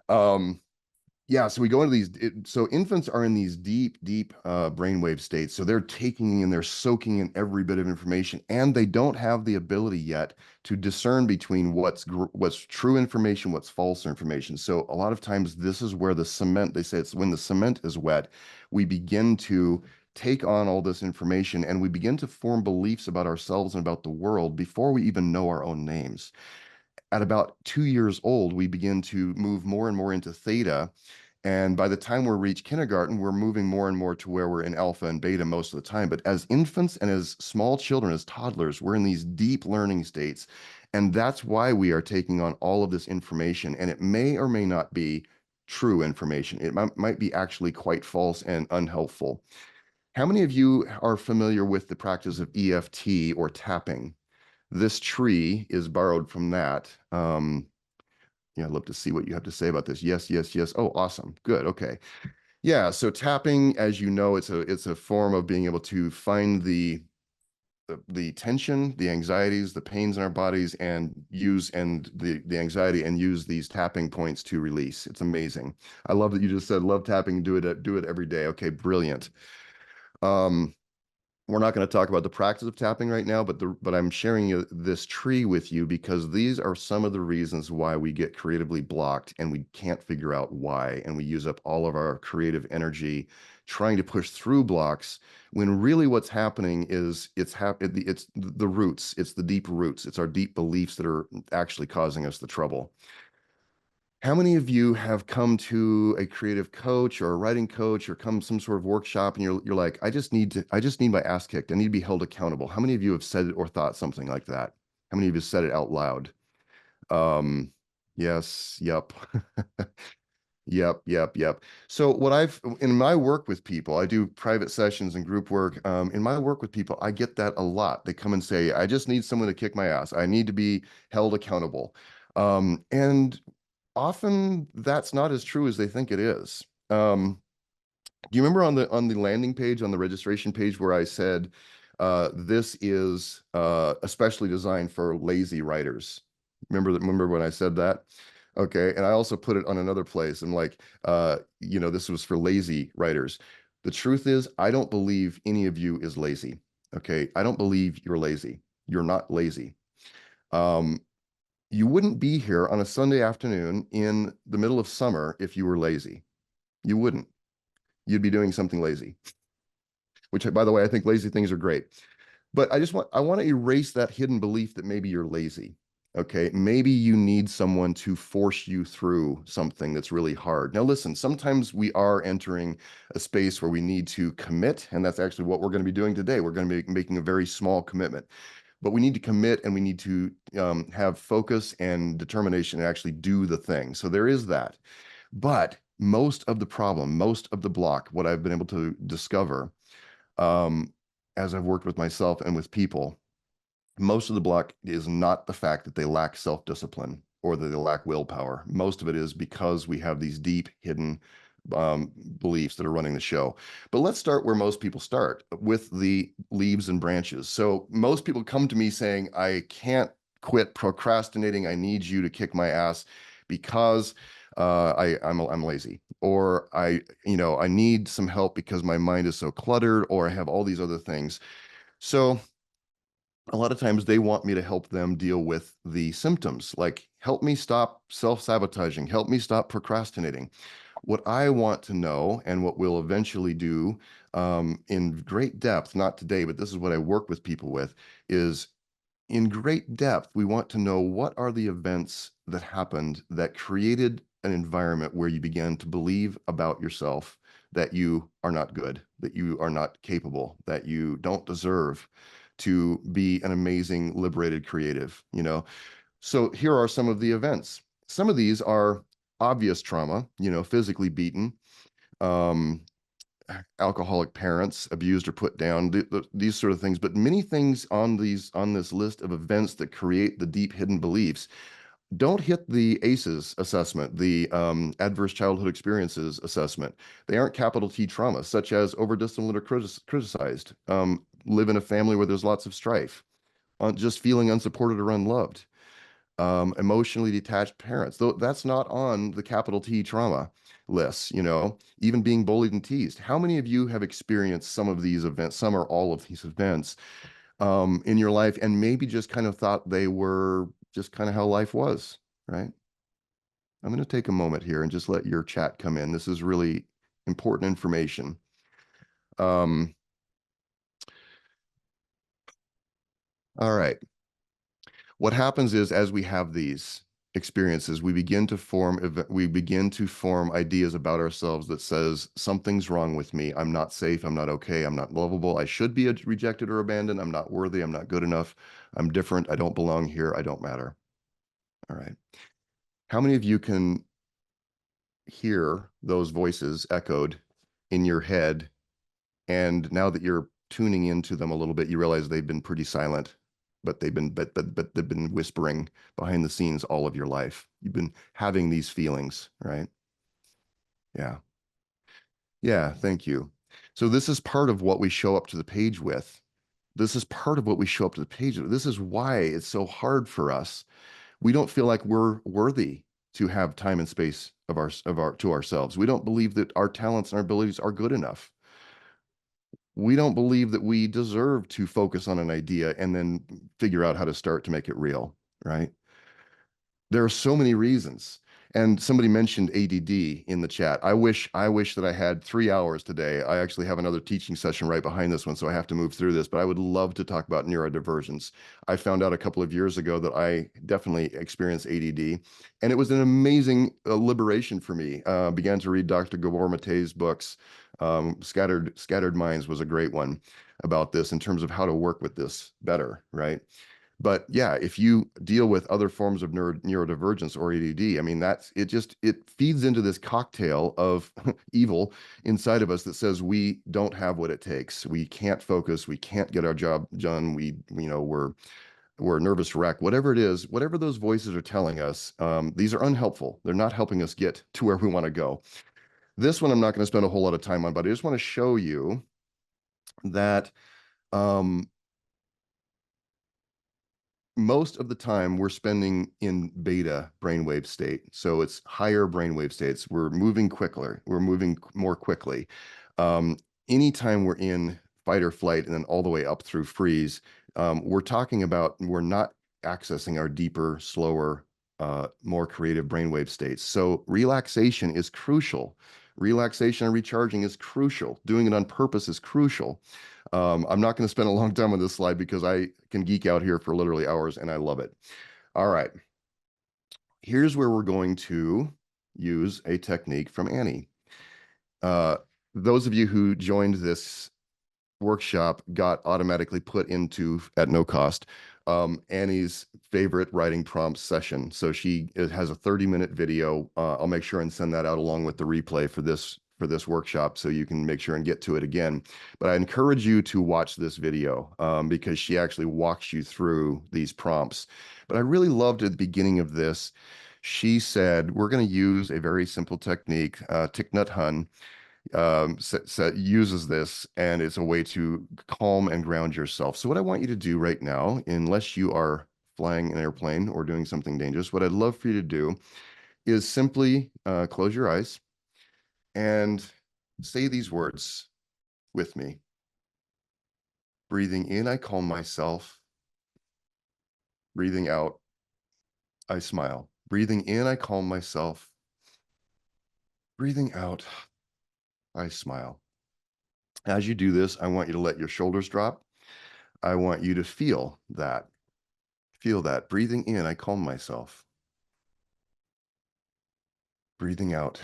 Um, Yeah, so we go into so infants are in these deep, deep brainwave states. So they're taking in, they're soaking in every bit of information, and they don't have the ability yet to discern between what's true information, what's false information. So a lot of times, this is where the cement. They say it's when the cement is wet, we begin to take on all this information, and we begin to form beliefs about ourselves and about the world before we even know our own names. At about 2 years old, we begin to move more and more into theta, and by the time we reach kindergarten, we're moving more and more to where we're in alpha and beta most of the time. But as infants and as small children, as toddlers, we're in these deep learning states. And that's why we are taking on all of this information. And it may or may not be true information. It might be actually quite false and unhelpful. How many of you are familiar with the practice of EFT or tapping? This tree is borrowed from that. Yeah, I'd love to see what you have to say about this. Yes, yes, yes. Oh, awesome. Good. Okay. Yeah, so tapping, as you know, it's a form of being able to find the tension, the anxieties, the pains in our bodies, and the anxiety and use these tapping points to release. It's amazing. I love that you just said love tapping, do it every day. Okay, brilliant. Um, We're not going to talk about the practice of tapping right now, but I'm sharing this tree with you because these are some of the reasons why we get creatively blocked and we can't figure out why, and we use up all of our creative energy trying to push through blocks when really what's happening is it's the roots, it's the deep roots, it's our deep beliefs that are actually causing us the trouble. How many of you have come to a creative coach or a writing coach or come some sort of workshop and you're like, I just need my ass kicked. I need to be held accountable. How many of you have said it or thought something like that? How many of you said it out loud? Um, yes, yep. Yep. So what I've in my work with people, I do private sessions and group work. In my work with people, I get that a lot. They come and say, I just need someone to kick my ass. I need to be held accountable. And often that's not as true as they think it is. Do you remember on the landing page, on the registration page, where I said this is especially designed for lazy writers? Remember when I said that? Okay, and I also put it on another place. I'm like, this was for lazy writers. The truth is, I don't believe any of you is lazy. Okay, I don't believe you're lazy. You're not lazy. Um, you wouldn't be here on a Sunday afternoon in the middle of summer if you were lazy. You wouldn't. You'd be doing something lazy, which, by the way, I think lazy things are great. But I want to erase that hidden belief that maybe you're lazy. Okay. Maybe you need someone to force you through something that's really hard. Now, listen, sometimes we are entering a space where we need to commit. And that's actually what we're going to be doing today. We're going to be making a very small commitment, but we need to commit and we need to have focus and determination and actually do the thing. So there is that. But most of the problem, most of the block, what I've been able to discover um, as I've worked with myself and with people, most of the block is not the fact that they lack self-discipline or that they lack willpower. Most of it is because we have these deep hidden beliefs that are running the show. But let's start where most people start, with the leaves and branches. So most people come to me saying, I can't quit procrastinating. I need you to kick my ass because I'm lazy, or I need some help because my mind is so cluttered, or I have all these other things. So a lot of times they want me to help them deal with the symptoms, like help me stop self-sabotaging, help me stop procrastinating. What I want to know, and what we'll eventually do in great depth, not today, but this is what I work with people with, is in great depth, we want to know what are the events that happened that created an environment where you began to believe about yourself that you are not good, that you are not capable, that you don't deserve to be an amazing, liberated creative, So here are some of the events. Some of these are obvious trauma, physically beaten, um, alcoholic parents, abused or put down, these sort of things. But many things on this list of events that create the deep hidden beliefs don't hit the ACEs assessment, the adverse childhood experiences assessment. They aren't capital T trauma, such as over-disciplined or criticized, live in a family where there's lots of strife, just feeling unsupported or unloved, emotionally detached parents. Though that's not on the capital T trauma list, even being bullied and teased. How many of you have experienced some of these events, some or all of these events in your life, and maybe just kind of thought they were just kind of how life was, right? I'm going to take a moment here and just let your chat come in. This is really important information. Um, all right. What happens is, as we have these experiences, we begin to form ideas about ourselves that says something's wrong with me. I'm not safe. I'm not okay. I'm not lovable. I should be rejected or abandoned. I'm not worthy. I'm not good enough. I'm different. I don't belong here. I don't matter. All right. How many of you can hear those voices echoed in your head? And now that you're tuning into them a little bit, you realize they've been pretty silent, but they've been whispering behind the scenes all of your life. You've been having these feelings, right? Yeah. Yeah, thank you. So this is part of what we show up to the page with. This is part of what we show up to the page with. This is why it's so hard for us. We don't feel like we're worthy to have time and space of our to ourselves. We don't believe that our talents and our abilities are good enough. We don't believe that we deserve to focus on an idea and then figure out how to start to make it real, right? There are so many reasons. And somebody mentioned ADD in the chat. I wish that I had 3 hours today. I actually have another teaching session right behind this one, so I have to move through this, but I would love to talk about neurodivergence. I found out a couple of years ago that I definitely experienced ADD, and it was an amazing liberation for me. Began to read Dr. Gabor Mate's books. Scattered Minds was a great one about this in terms of how to work with this better, right? But yeah, if you deal with other forms of neurodivergence or ADD, I mean, it feeds into this cocktail of evil inside of us that says we don't have what it takes. We can't focus. We can't get our job done. We're a nervous wreck. Whatever it is, whatever those voices are telling us, these are unhelpful. They're not helping us get to where we want to go. This one I'm not going to spend a whole lot of time on, but I just want to show you that um, most of the time we're spending in beta brainwave state. So it's higher brainwave states. We're moving quicker. We're moving more quickly. Um, Anytime we're in fight or flight and then all the way up through freeze, we're talking about we're not accessing our deeper, slower, more creative brainwave states. So relaxation is crucial. Relaxation and recharging is crucial. Doing it on purpose is crucial. I'm not going to spend a long time on this slide because I can geek out here for literally hours and I love it. All right. Here's where we're going to use a technique from Annie. Uh, those of you who joined this workshop got automatically put into, at no cost, Annie's favorite writing prompts session. So it has a 30-minute video. I'll make sure and send that out along with the replay for this workshop so you can make sure and get to it again. But I encourage you to watch this video because she actually walks you through these prompts. But I really loved at the beginning of this, she said, we're going to use a very simple technique, Thich Nhat Hanh, uses this, and it's a way to calm and ground yourself. So what I want you to do right now, unless you are flying an airplane or doing something dangerous, what I'd love for you to do is simply close your eyes and say these words with me. Breathing in, I calm myself. Breathing out, I smile. Breathing in, I calm myself. Breathing out, I smile. As you do this, I want you to let your shoulders drop. I want you to feel that. Feel that. Breathing in, I calm myself. Breathing out,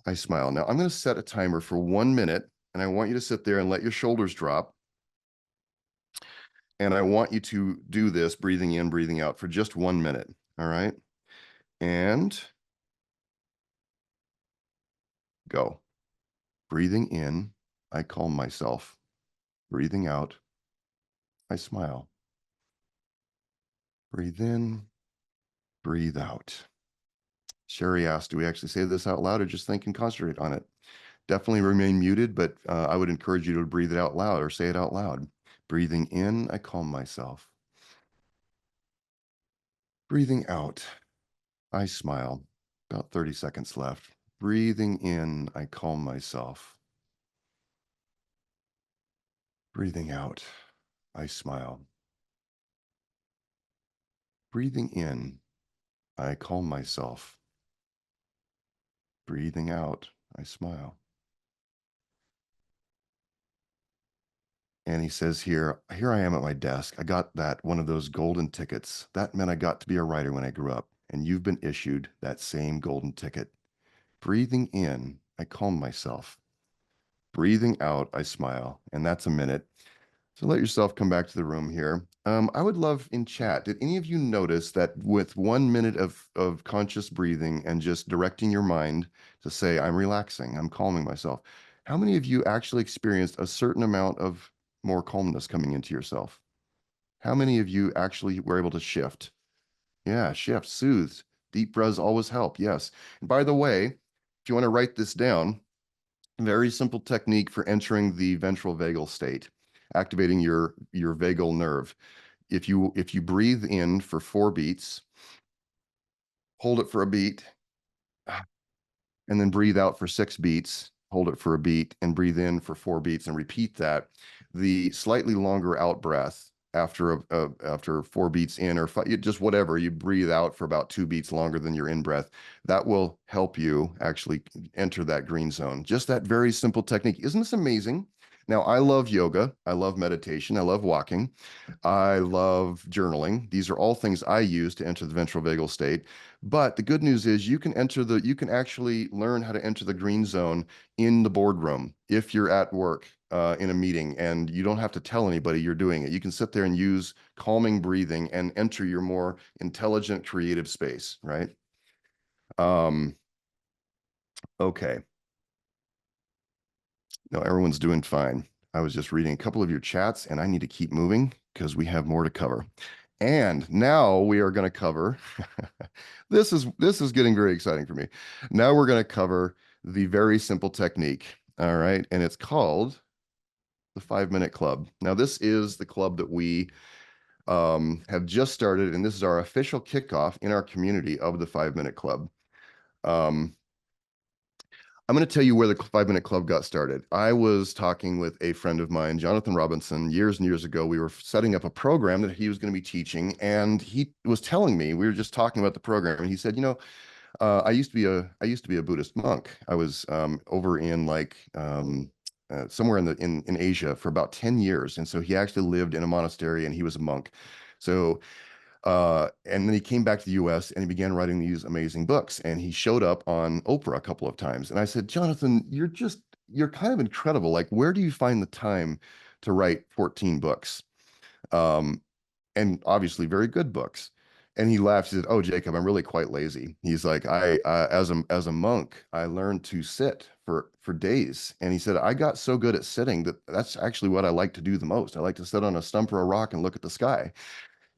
I smile. Now I'm going to set a timer for 1 minute, and I want you to sit there and let your shoulders drop. And I want you to do this, breathing in, breathing out, for just 1 minute. All right. And go. Breathing in, I calm myself. Breathing out, I smile. Breathe in, breathe out. Sherry asked, do we actually say this out loud or just think and concentrate on it? Definitely remain muted, but I would encourage you to breathe it out loud or say it out loud. Breathing in, I calm myself. Breathing out, I smile. About 30 seconds left. Breathing in, I calm myself. Breathing out, I smile. Breathing in, I calm myself. Breathing out, I smile. And he says here I am at my desk. I got one of those golden tickets. That meant I got to be a writer when I grew up. And you've been issued that same golden ticket. Breathing in, I calm myself. Breathing out, I smile. And that's a minute. So let yourself come back to the room here. I would love in chat, did any of you notice that with 1 minute of conscious breathing and just directing your mind to say, I'm relaxing, I'm calming myself, how many of you actually experienced a certain amount of more calmness coming into yourself? How many of you actually were able to shift? Yeah, shift, soothe. Deep breaths always help. Yes. And by the way, if you want to write this down, very simple technique for entering the ventral vagal state, activating your vagal nerve. If you breathe in for 4 beats, hold it for a beat, and then breathe out for 6 beats, hold it for a beat, and breathe in for 4 beats and repeat that, the slightly longer out breath after 4 beats in or five, just whatever, you breathe out for about 2 beats longer than your in breath. That will help you actually enter that green zone. Just that very simple technique. Isn't this amazing? Now, I love yoga. I love meditation. I love walking. I love journaling. These are all things I use to enter the ventral vagal state. But the good news is you can actually learn how to enter the green zone in the boardroom if you're at work in a meeting and you don't have to tell anybody you're doing it. You can sit there and use calming breathing and enter your more intelligent, creative space, right? Um, okay. No, everyone's doing fine. I was just reading a couple of your chats and I need to keep moving because we have more to cover. And now we are going to cover this is getting very exciting for me. Now we're going to cover the very simple technique. All right. And it's called the 5 Minute Club. Now, this is the club that we have just started, and this is our official kickoff in our community of the 5 Minute Club. Um, I'm going to tell you where the 5 Minute Club got started. I was talking with a friend of mine, Jonathan Robinson, years and years ago. We were setting up a program that he was going to be teaching, and he was telling me, we were just talking about the program, and he said, I used to be a Buddhist monk. I was over in somewhere in Asia for about 10 years, and so he actually lived in a monastery, and he was a monk. So and then he came back to the US and he began writing these amazing books. And he showed up on Oprah a couple of times. And I said, Jonathan, you're kind of incredible. Like, where do you find the time to write 14 books? Um, and obviously very good books. And he laughed. He said, "Oh, Jacob, I'm really quite lazy." He's like, as a monk, I learned to sit for days." And he said, "I got so good at sitting that that's actually what I like to do the most. I like to sit on a stump or a rock and look at the sky."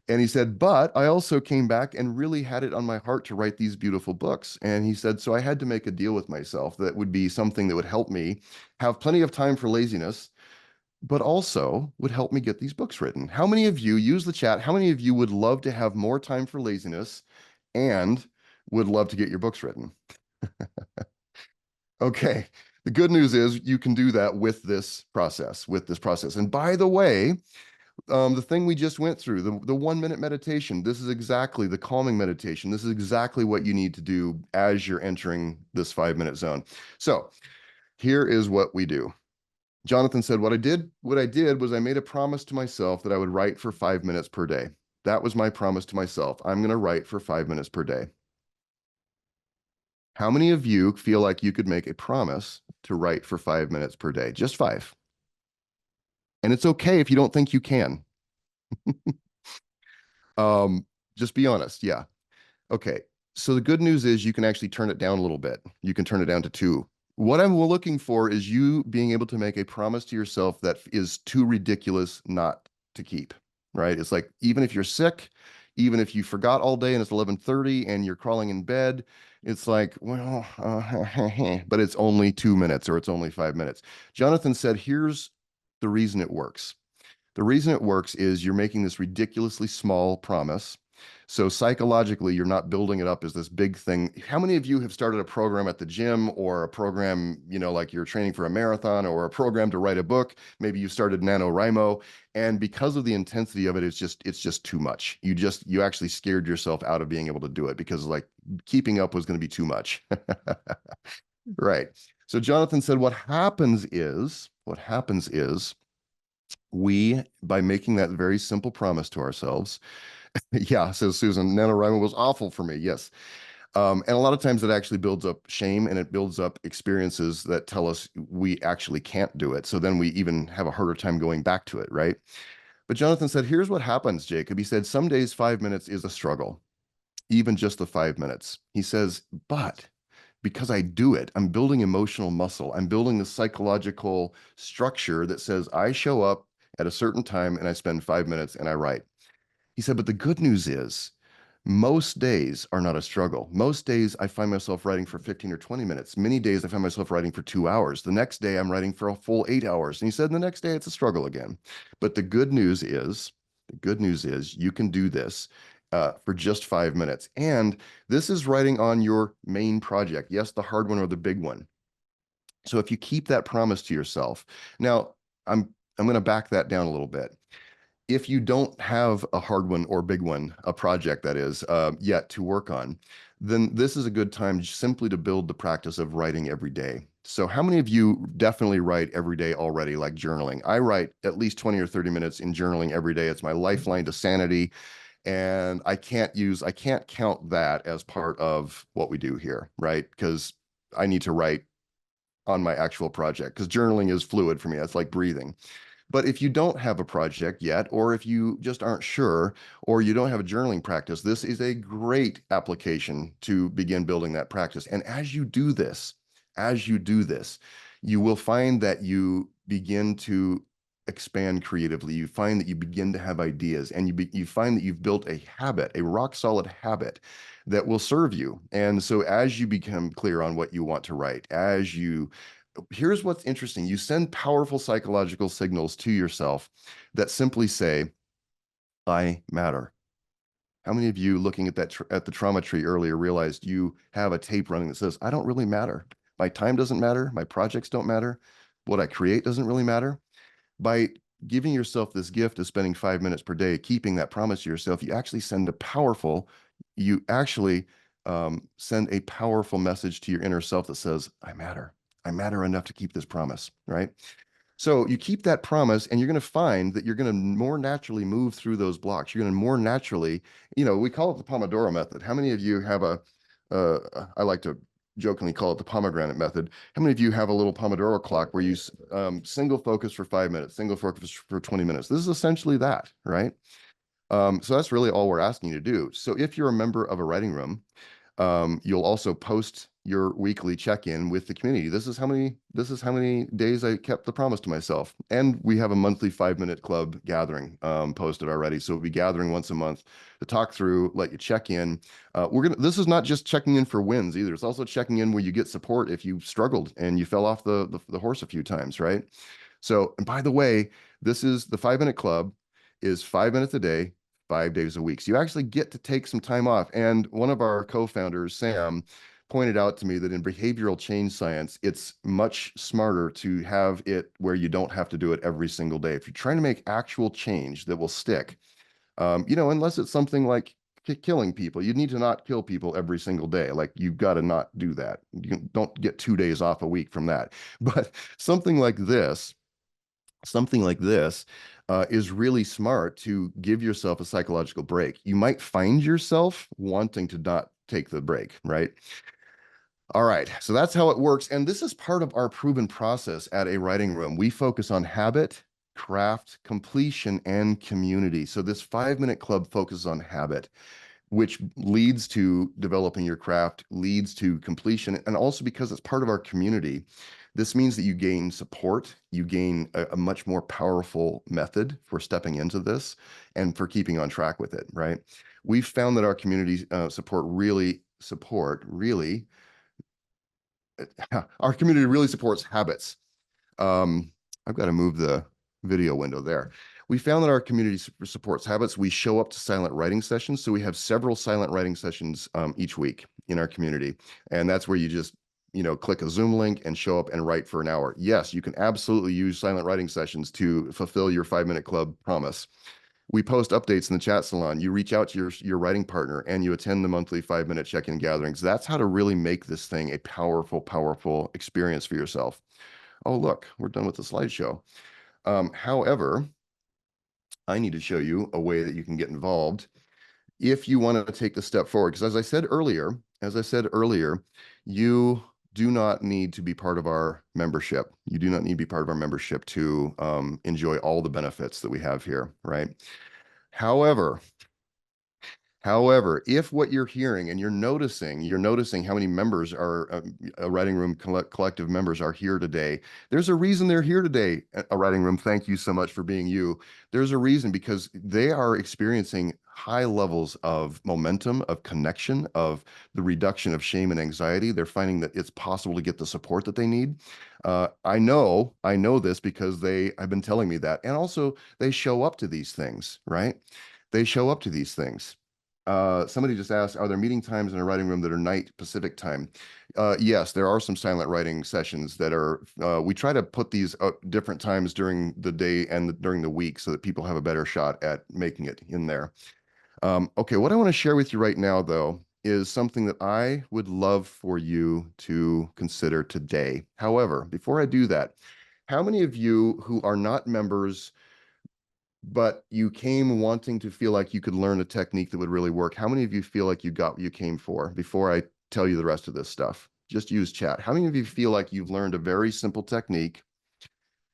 And he said, "But I also came back and really had it on my heart to write these beautiful books." And he said, "So I had to make a deal with myself that would be something that would help me have plenty of time for laziness, but also would help me get these books written." How many of you use the chat? How many of you would love to have more time for laziness and would love to get your books written? Okay. The good news is you can do that with this process, And by the way, the thing we just went through, the 1 minute meditation, this is exactly the calming meditation. This is exactly what you need to do as you're entering this 5 minute zone. So here is what we do. Jonathan said, what I did was I made a promise to myself that I would write for 5 minutes per day. That was my promise to myself. I'm going to write for 5 minutes per day. How many of you feel like you could make a promise to write for 5 minutes per day? Just five. And it's okay if you don't think you can. Um, just be honest. Yeah. Okay. So the good news is you can actually turn it down a little bit. You can turn it down to two. What I'm looking for is you being able to make a promise to yourself that is too ridiculous not to keep, right? It's like even if you're sick, even if you forgot all day and it's 11:30 and you're crawling in bed, it's like, well, but it's only 2 minutes or it's only 5 minutes. Jonathan said, here's the reason it works. The reason it works is you're making this ridiculously small promise. So psychologically, you're not building it up as this big thing. How many of you have started a program at the gym or a program, like you're training for a marathon or a program to write a book? Maybe you started NaNoWriMo, and because of the intensity of it, it's just too much. You actually scared yourself out of being able to do it because like keeping up was going to be too much. Right. So Jonathan said, what happens is we, by making that very simple promise to ourselves, yeah, says Susan, NaNoWriMo was awful for me. Yes. And a lot of times it actually builds up shame and it builds up experiences that tell us we actually can't do it. So then we even have a harder time going back to it, right? But Jonathan said, here's what happens, Jacob. He said, some days 5 minutes is a struggle, even just the 5 minutes. He says, but because I do it, I'm building emotional muscle. I'm building the psychological structure that says I show up at a certain time and I spend 5 minutes and I write. He said, but the good news is most days are not a struggle. Most days I find myself writing for 15 or 20 minutes. Many days I find myself writing for 2 hours. The next day I'm writing for a full 8 hours. And he said, the next day it's a struggle again. But the good news is you can do this for just 5 minutes. And this is writing on your main project. Yes, the hard one or the big one. So if you keep that promise to yourself, now I'm going to back that down a little bit. If you don't have a hard one or big one, a project that is, yet to work on, then this is a good time simply to build the practice of writing every day. So, how many of you definitely write every day already, like journaling? I write at least 20 or 30 minutes in journaling every day. It's my lifeline to sanity. And I can't count that as part of what we do here, right? Because I need to write on my actual project because journaling is fluid for me. That's like breathing. But if you don't have a project yet, or if you just aren't sure, or you don't have a journaling practice, this is a great application to begin building that practice. And as you do this, you will find that you begin to expand creatively. You find that you begin to have ideas, and you find that you've built a habit, a rock solid habit that will serve you. And so as you become clear on what you want to write, as you here's what's interesting. You send powerful psychological signals to yourself that simply say, I matter. How many of you looking at at the trauma tree earlier realized you have a tape running that says, I don't really matter. My time doesn't matter. My projects don't matter. What I create doesn't really matter. By giving yourself this gift of spending 5 minutes per day, keeping that promise to yourself, you actually send a powerful message to your inner self that says, I matter. I matter enough to keep this promise, right? So you keep that promise, and you're going to find that you're going to more naturally move through those blocks. You're going to more naturally, we call it the Pomodoro method. How many of you have uh, I like to jokingly call it the pomegranate method. How many of you have a little Pomodoro clock where you single focus for 5 minutes, single focus for 20 minutes? This is essentially that, right? So that's really all we're asking you to do. So if you're a member of a writing room, you'll also post your weekly check-in with the community. This is how many days I kept the promise to myself. And we have a monthly 5-minute club gathering posted already. So we'll be gathering once a month to talk through, let you check in. This is not just checking in for wins either. It's also checking in where you get support if you struggled and you fell off the horse a few times, right? So, and by the way, this is the 5-minute club is 5 minutes a day, 5 days a week. So you actually get to take some time off. And one of our co-founders, Sam, pointed out to me that in behavioral change science, it's much smarter to have it where you don't have to do it every single day. If you're trying to make actual change that will stick, unless it's something like killing people, you need to not kill people every single day. Like you've got to not do that. You don't get 2 days off a week from that. But something like this, something like this is really smart to give yourself a psychological break. You might find yourself wanting to not take the break, right? All right, so that's how it works. And this is part of our proven process at a writing room. We focus on habit, craft, completion, and community. So this 5-minute club focuses on habit, which leads to developing your craft, leads to completion. And also because it's part of our community, this means that you gain support, you gain a much more powerful method for stepping into this and for keeping on track with it, right? We've found that our community our community really supports habits. I've got to move the video window there. We found that our community supports habits. We show up to silent writing sessions. So we have several silent writing sessions each week in our community. And that's where you just, click a Zoom link and show up and write for an hour. Yes, you can absolutely use silent writing sessions to fulfill your 5-minute club promise. We post updates in the chat salon. You reach out to your writing partner and you attend the monthly 5-minute check-in gatherings. That's how to really make this thing a powerful, powerful experience for yourself. Oh, look, we're done with the slideshow. However, I need to show you a way that you can get involved if you want to take the step forward. Because as I said earlier, you do not need to be part of our membership. You do not need to be part of our membership to enjoy all the benefits that we have here, right? However, However, if what you're hearing and you're noticing how many members are writing room collective members are here today. There's a reason they're here today. A writing room. Thank you so much for being you. There's a reason because they are experiencing high levels of momentum, of connection, of the reduction of shame and anxiety. They're finding that it's possible to get the support that they need. I know this because they have been telling me that, and also they show up to these things, right? They show up to these things. Somebody just asked, are there meeting times in a writing room that are night Pacific time? Yes, there are some silent writing sessions that are, we try to put these different times during the day and during the week so that people have a better shot at making it in there. Okay, what I want to share with you right now, though, is something that I would love for you to consider today. However, before I do that, how many of you who are not members but you came wanting to feel like you could learn a technique that would really work? How many of you feel like you got what you came for before I tell you the rest of this stuff? Just use chat. How many of you feel like you've learned a very simple technique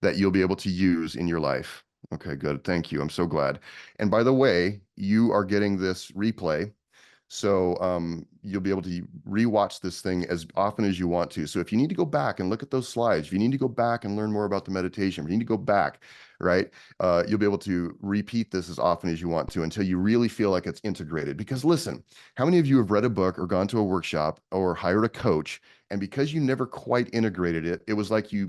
that you'll be able to use in your life? Okay, good. Thank you. I'm so glad. And by the way, you are getting this replay, so you'll be able to rewatch this thing as often as you want to. So if you need to go back and look at those slides, if you need to go back and learn more about the meditation, if you need to go back, right, you'll be able to repeat this as often as you want to until you really feel like it's integrated. Because listen, how many of you have read a book or gone to a workshop or hired a coach, and because you never quite integrated it, it was like you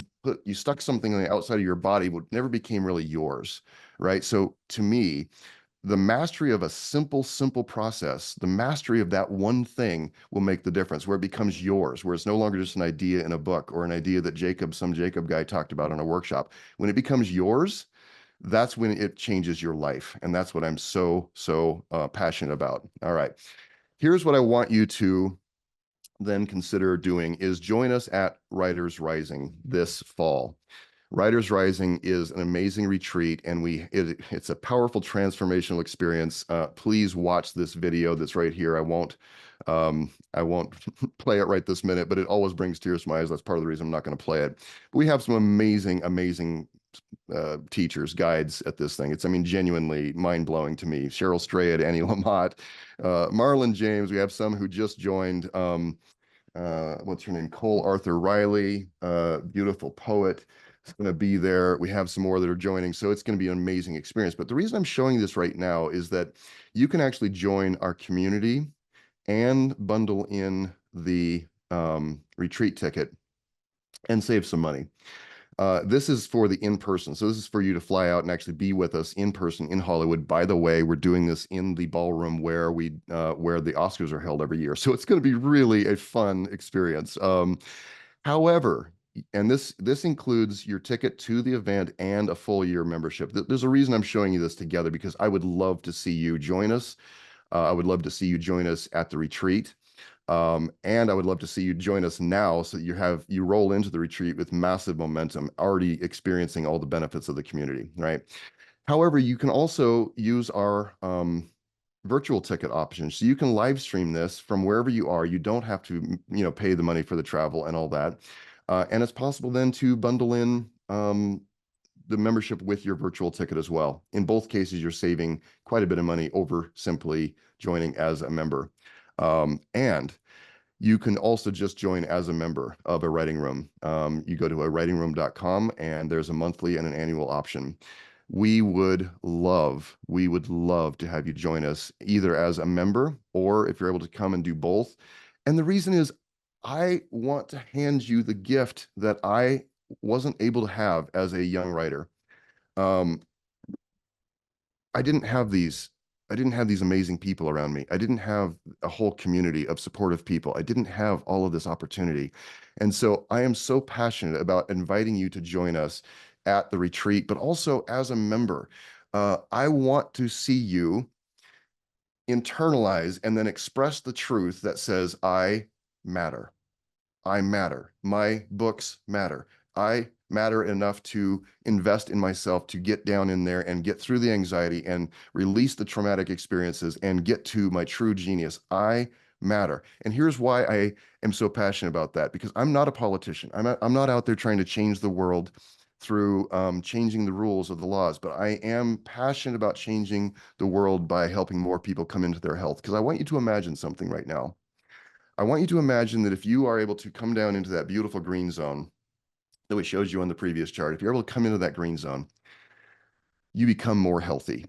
stuck something on the outside of your body, but never became really yours, right? So to me, the mastery of a simple process, the mastery of that one thing will make the difference where it becomes yours, where it's no longer just an idea in a book or an idea that some Jacob guy talked about in a workshop. When it becomes yours, that's when it changes your life. And that's what I'm so passionate about. All right. Here's what I want you to then consider doing is join us at Writers Rising this fall. Writers Rising is an amazing retreat, and it's a powerful transformational experience. Please watch this video that's right here. I won't play it right this minute, but it always brings tears to my eyes. That's part of the reason I'm not going to play it. But we have some amazing teachers, guides at this thing. It's, I mean, genuinely mind blowing to me. Cheryl Strayed, Annie Lamott, Marlon James. We have some who just joined. What's her name? Cole Arthur Riley, beautiful poet. It's going to be there. We have some more that are joining, so it's going to be an amazing experience. But the reason I'm showing this right now is that you can actually join our community and bundle in the retreat ticket and save some money. This is for the in-person. So this is for you to fly out and actually be with us in person in Hollywood. By the way, we're doing this in the ballroom where the Oscars are held every year. So it's going to be really a fun experience. However, and this includes your ticket to the event and a full year membership. There's a reason I'm showing you this together because I would love to see you join us. I would love to see you join us at the retreat. And I would love to see you join us now so that you roll into the retreat with massive momentum, already experiencing all the benefits of the community, right? However, you can also use our virtual ticket option. So you can live stream this from wherever you are. You don't have to, pay the money for the travel and all that. And it's possible then to bundle in the membership with your virtual ticket as well. In both cases, you're saving quite a bit of money over simply joining as a member. And you can also just join as a member of a writing room. You go to a writingroom.com and there's a monthly and an annual option. We would love to have you join us either as a member or if you're able to come and do both. And the reason is I want to hand you the gift that I wasn't able to have as a young writer. Um, I didn't have these I didn't have these amazing people around me. I didn't have a whole community of supportive people. I didn't have all of this opportunity. And so I am so passionate about inviting you to join us at the retreat, but also as a member. I want to see you internalize and then express the truth that says, I matter. I matter. My books matter. I matter enough to invest in myself to get down in there and get through the anxiety and release the traumatic experiences and get to my true genius. I matter. And here's why I am so passionate about that, because I'm not a politician. I'm not out there trying to change the world through changing the rules of the laws, but I am passionate about changing the world by helping more people come into their health. Because I want you to imagine something right now. I want you to imagine that if you are able to come down into that beautiful green zone that we showed you on the previous chart, if you're able to come into that green zone, you become more healthy.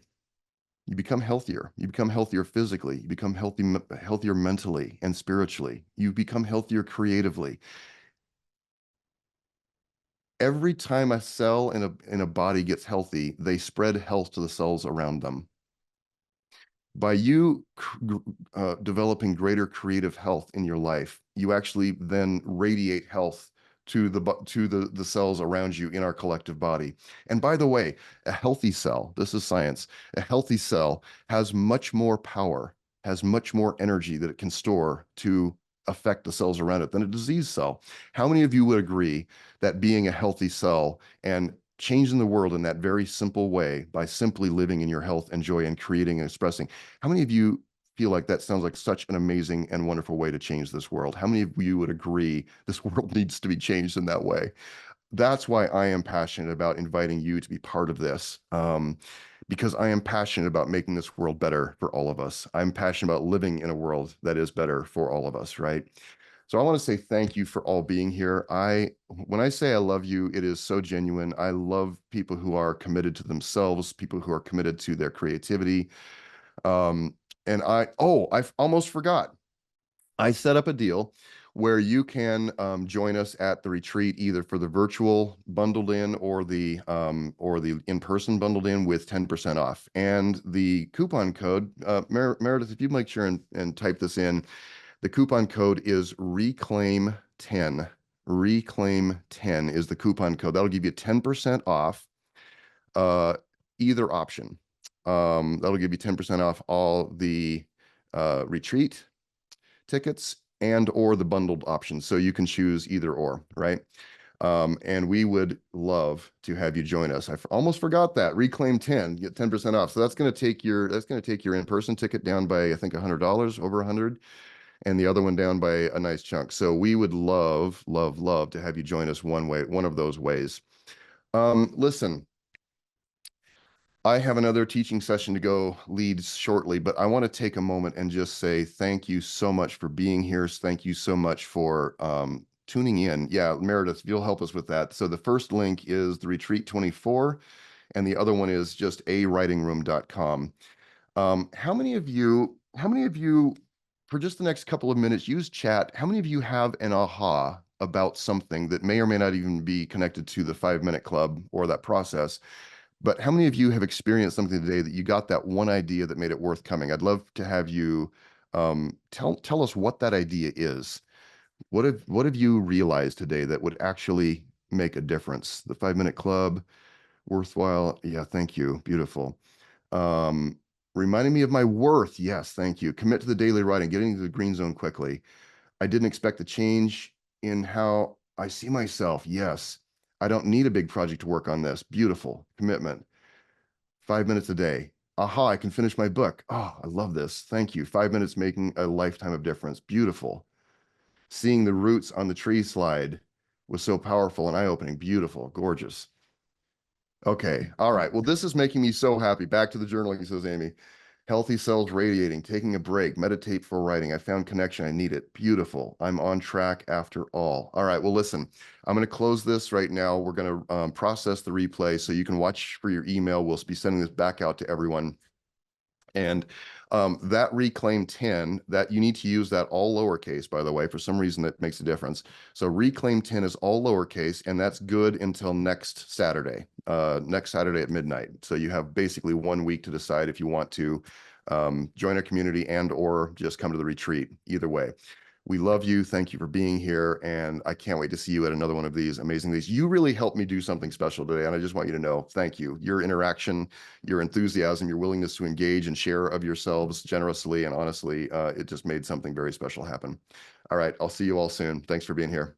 You become healthier. You become healthier physically. You become healthier mentally and spiritually. You become healthier creatively. Every time a cell in a body gets healthy, they spread health to the cells around them. By you developing greater creative health in your life, you actually then radiate health to the cells around you in our collective body. And by the way, a healthy cell, this is science, a healthy cell has much more power, has much more energy that it can store to affect the cells around it than a disease cell. How many of you would agree that being a healthy cell and changing the world in that very simple way by simply living in your health and joy and creating and expressing, how many of you feel like that sounds like such an amazing and wonderful way to change this world? How many of you would agree this world needs to be changed in that way? That's why I am passionate about inviting you to be part of this. Because I am passionate about making this world better for all of us. I'm passionate about living in a world that is better for all of us, right? So I want to say thank you for all being here. When I say I love you, it is so genuine. I love people who are committed to themselves, people who are committed to their creativity. Um, I almost forgot. I set up a deal where you can join us at the retreat either for the virtual bundled in or the in-person bundled in with 10% off. And the coupon code, Meredith, if you make sure and type this in, the coupon code is reclaim10. Reclaim10 is the coupon code. That'll give you 10% off uh, either option. That'll give you 10% off all the retreat tickets and or the bundled options. So you can choose either or, right? And we would love to have you join us. Almost forgot that. Reclaim 10, get 10% off. So that's going to take your in-person ticket down by I think $100, over 100, and the other one down by a nice chunk. So we would love, love, love to have you join us one of those ways. Listen, I have another teaching session to go lead shortly, but I want to take a moment and just say thank you so much for being here. Thank you so much for tuning in. Yeah, Meredith, you'll help us with that. So the first link is the Retreat 24, and the other one is just awritingroom.com. How many of you, for just the next couple of minutes, use chat? How many of you have an aha about something that may or may not even be connected to the 5 Minute Club or that process? But how many of you have experienced something today that you got that one idea that made it worth coming? I'd love to have you tell us what that idea is. What have you realized today that would actually make a difference? The 5 Minute Club, worthwhile. Yeah, thank you. Beautiful. Um, Reminding me of my worth. Yes, thank you. Commit to the daily writing, getting into the green zone quickly. I didn't expect the change in how I see myself. Yes. I don't need a big project to work on this. Beautiful commitment. 5 minutes a day. Aha, I can finish my book. Oh, I love this. Thank you. 5 minutes making a lifetime of difference. Beautiful. Seeing the roots on the tree slide was so powerful and eye-opening. Beautiful. Gorgeous. Okay. All right. Well, this is making me so happy. Back to the journaling, says Amy. Healthy cells radiating, taking a break, meditate for writing. I found connection. I need it. Beautiful. I'm on track after all. All right. Well, listen, I'm going to close this right now. We're going to process the replay so you can watch for your email. We'll be sending this back out to everyone. And that reclaim 10, that you need to use that all lowercase, by the way. For some reason, that makes a difference. So reclaim 10 is all lowercase, and that's good until next Saturday at midnight. So you have basically 1 week to decide if you want to join our community and or just come to the retreat. Either way. We love you. Thank you for being here. And I can't wait to see you at another one of these amazing days. You really helped me do something special today. And I just want you to know, thank you. Your interaction, your enthusiasm, your willingness to engage and share of yourselves generously and honestly, it just made something very special happen. All right. I'll see you all soon. Thanks for being here.